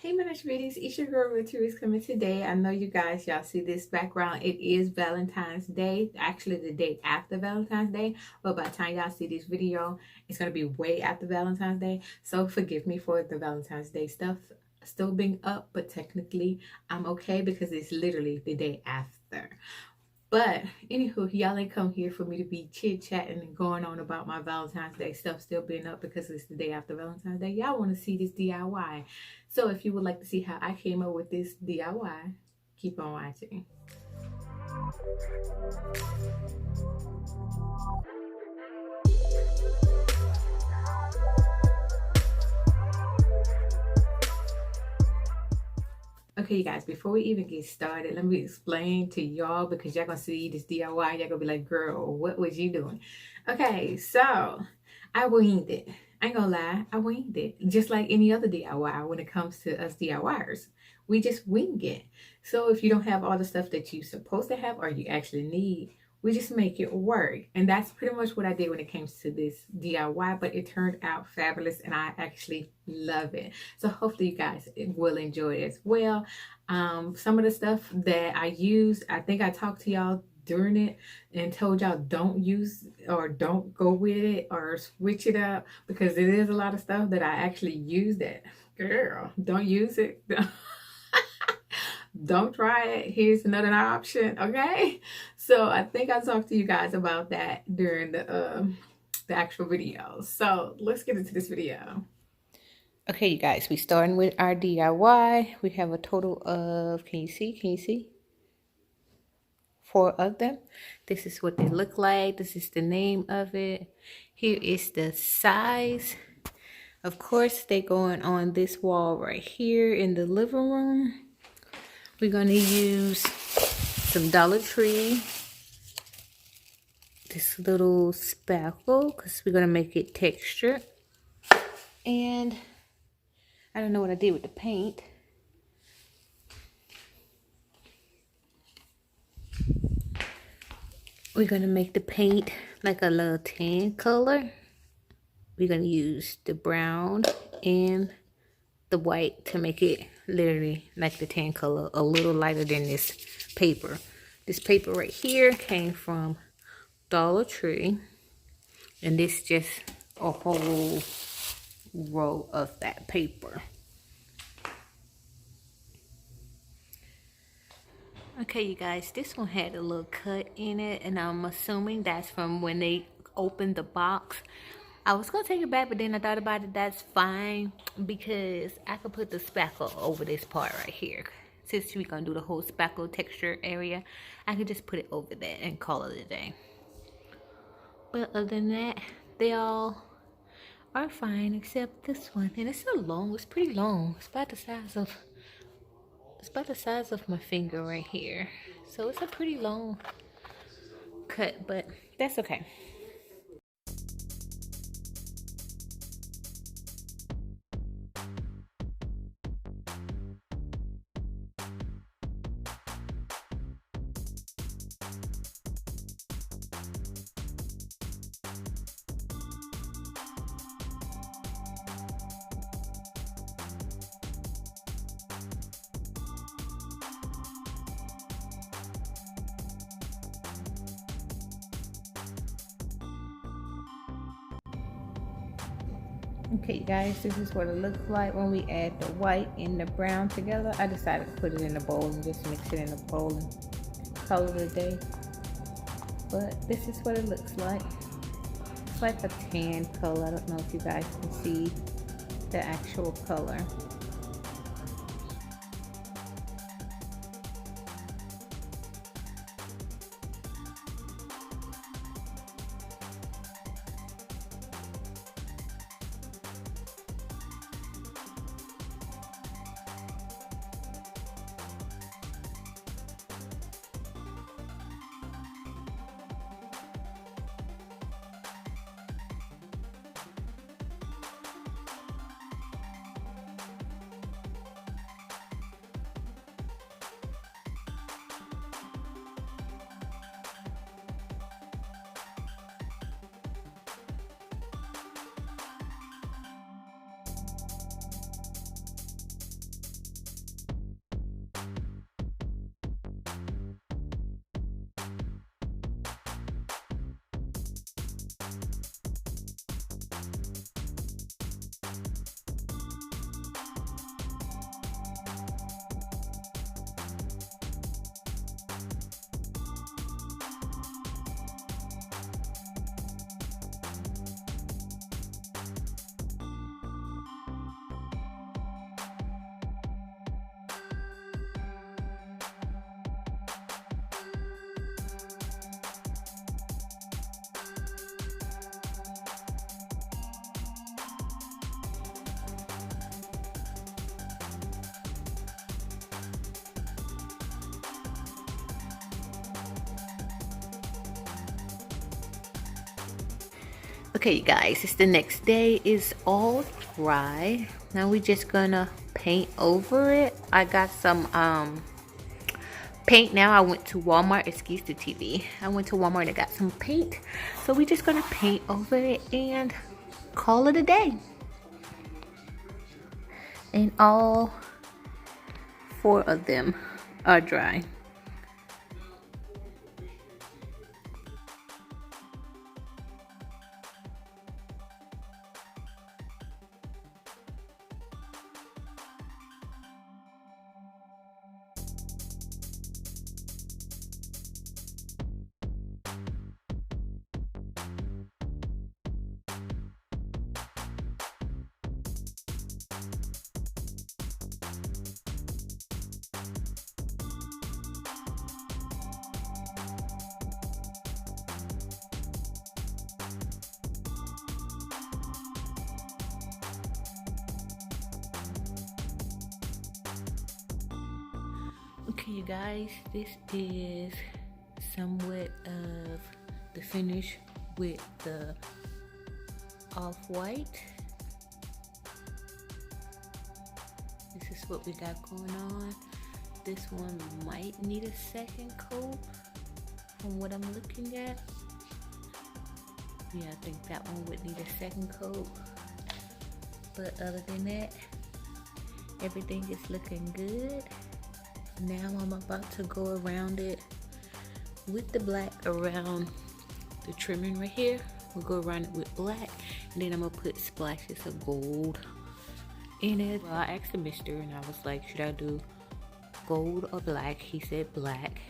Hey my nice beauties, it's your girl Richard is coming today. I know you guys, y'all see this background. It is Valentine's Day, actually the day after Valentine's Day, but by the time y'all see this video, it's going to be way after Valentine's Day. So forgive me for the Valentine's Day stuff still being up, but technically I'm okay because it's literally the day after. But anywho, y'all ain't come here for me to be chit-chatting and going on about my Valentine's Day stuff still being up because it's the day after Valentine's Day. Y'all want to see this DIY. So if you would like to see how I came up with this DIY, keep on watching. Okay, you guys, before we even get started, let me explain to y'all because y'all gonna see this DIY. Y'all gonna be like, girl, what was you doing? Okay, so I winged it. I ain't gonna lie, I winged it. Just like any other DIY when it comes to us DIYers. We just wing it. So if you don't have all the stuff that you're supposed to have or you actually need, we just make it work. And that's pretty much what I did when it came to this DIY, but it turned out fabulous and I actually love it. So hopefully you guys will enjoy it as well. Some of the stuff that I used, I think I talked to y'all during it and told y'all don't use or don't go with it or switch it up because it is a lot of stuff that I actually use that, girl, don't use it. Don't try it. Here's another option. Okay, so I think I talked to you guys about that during the actual video. So let's get into this video. Okay, you guys, we starting with our DIY. We have a total of, can you see 4 of them. This is what they look like. This is the name of it. Here is the size. Of course, they going on this wall right here in the living room. We're going to use some Dollar Tree, this little spackle, because we're going to make it textured. And I don't know what I did with the paint. We're going to make the paint like a little tan color. We're going to use the brown and the white to make it literally like the tan color, a little lighter than this paper. This paper right here came from Dollar Tree, and this just a whole roll of that paper. Okay, you guys, this one had a little cut in it, and I'm assuming that's from when they opened the box. I was going to take it back, but then I thought about it. That's fine because I could put the spackle over this part right here. Since we're going to do the whole spackle texture area, I could just put it over there and call it a day. But other than that, they all are fine except this one. And it's so long. It's pretty long. It's about the size of my finger right here. So it's a pretty long cut, but that's okay. Okay guys, this is what it looks like when we add the white and the brown together. I decided to put it in a bowl and just mix it in a bowl and call it a day. But this is what it looks like. It's like a tan color. I don't know if you guys can see the actual color. Okay, you guys, it's the next day. It's all dry. Now we just gonna paint over it. I got some paint now. I went to Walmart. Excuse the TV. I went to Walmart and got some paint. So we just gonna paint over it and call it a day. And all 4 of them are dry. Okay, you guys, this is somewhat of the finish with the off-white. This is what we got going on. This one might need a second coat from what I'm looking at. Yeah, I think that one would need a second coat. But other than that, everything is looking good. Now I'm about to go around it with the black around the trimming right here. We'll go around it with black, and then I'm gonna put splashes of gold in it. Well, I asked the mister and I was like, should I do gold or black? He said black.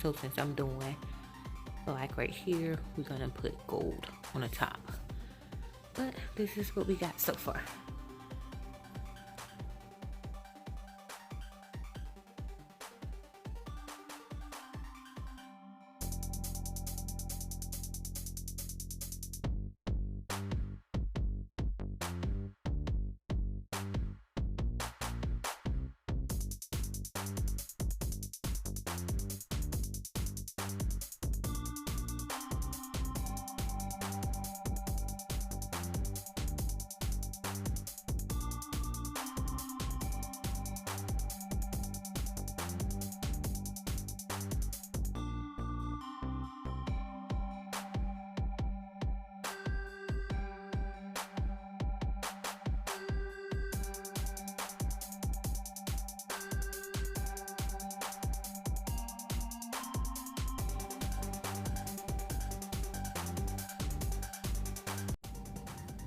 So since I'm doing black right here, we're gonna put gold on the top. But this is what we got so far.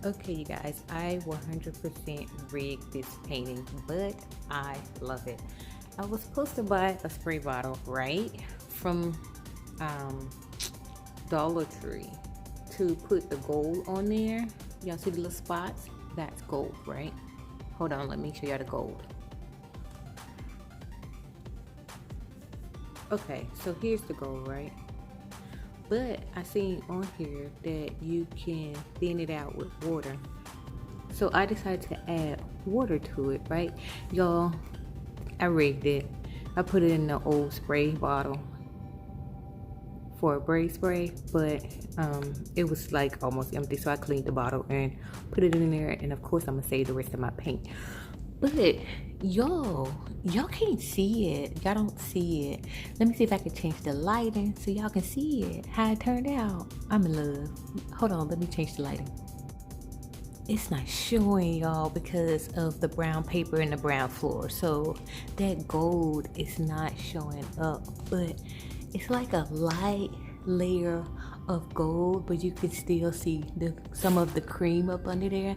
Okay, you guys, I 100% rigged this painting, but I love it. I was supposed to buy a spray bottle, right, from Dollar Tree to put the gold on there. Y'all see the little spots? That's gold, right? Hold on, let me show y'all the gold. Okay, so here's the gold, right? But I seen on here that you can thin it out with water. So I decided to add water to it, right? Y'all, I rigged it. I put it in the old spray bottle for a braid spray, but it was like almost empty. So I cleaned the bottle and put it in there. And of course I'm gonna save the rest of my paint. But y'all can't see it. Y'all don't see it. Let me see if I can change the lighting so y'all can see it, how it turned out. I'm in love. Hold on, let me change the lighting. It's not showing y'all because of the brown paper and the brown floor. So that gold is not showing up, but it's like a light layer of gold, but you can still see some of the cream up under there.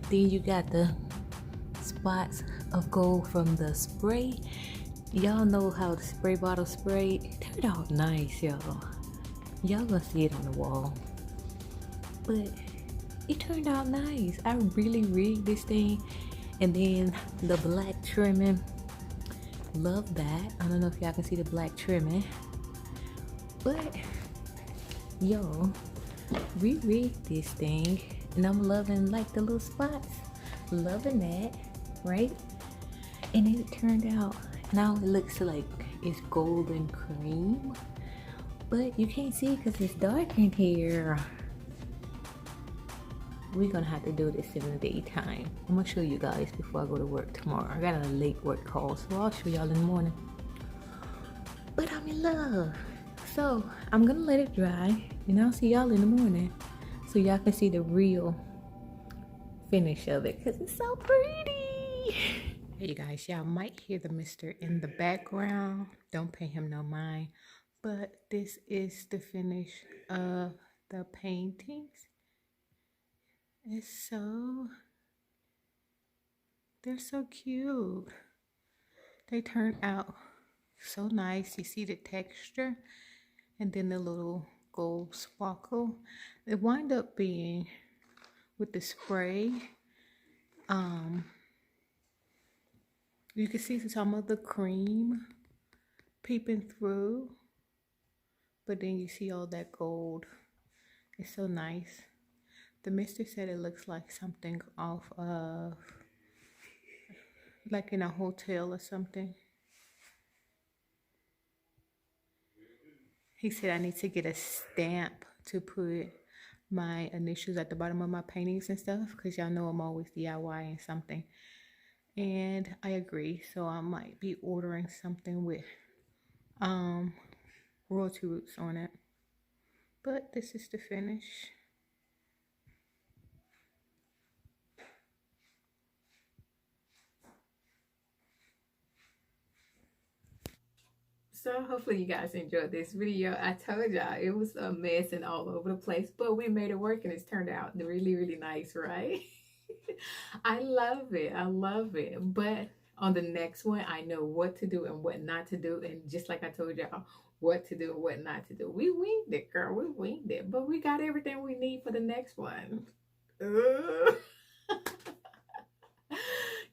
Then you got the spots of gold from the spray. Y'all know how the spray bottle spray. It turned out nice, y'all. Y'all gonna see it on the wall, but it turned out nice. I really rigged this thing. And then the black trimming, love that. I don't know if y'all can see the black trimming, but y'all, we rigged this thing, and I'm loving like the little spots, loving that, right? And then it turned out, now it looks like it's golden cream, but you can't see because it's dark in here. we're gonna have to do this in the daytime. I'm gonna show you guys before I go to work tomorrow. I got a late work call, so I'll show y'all in the morning. But I'm in love. So I'm gonna let it dry and I'll see y'all in the morning so y'all can see the real finish of it because it's so pretty. Hey you guys, y'all might hear the mister in the background. Don't pay him no mind. But this is the finish of the paintings. They're so cute. They turn out so nice. You see the texture and then the little gold sparkle. It wind up being with the spray. You can see some of the cream peeping through, but then you see all that gold. It's so nice. The mister said it looks like something off of, like in a hotel or something. He said I need to get a stamp to put my initials at the bottom of my paintings and stuff, because y'all know I'm always DIYing something. And I agree, so I might be ordering something with royalty roots on it. But this is the finish. So hopefully you guys enjoyed this video. I told y'all it was a mess and all over the place, but we made it work and it's turned out really, really nice, right? I love it. I love it. But on the next one, I know what to do and what not to do. And just like I told y'all, what to do and what not to do. We winged it, girl. We winged it. But we got everything we need for the next one.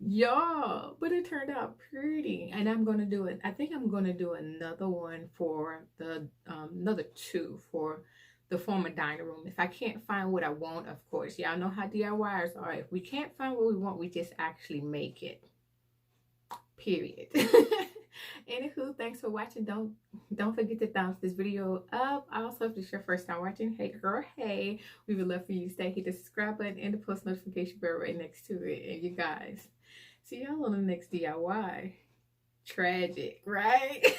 Y'all, but it turned out pretty. And I'm going to do it. I think I'm going to do another one for the, another two for the former dining room. If I can't find what I want, of course, y'all know how DIYers are. If we can't find what we want, we just actually make it. Period. Anywho, thanks for watching. Don't forget to thumbs this video up. Also, if it's your first time watching, hey girl, hey, we would love for you to stay. Hit the subscribe button and the post notification bell right next to it. And you guys, see y'all on the next DIY. Tragic, right?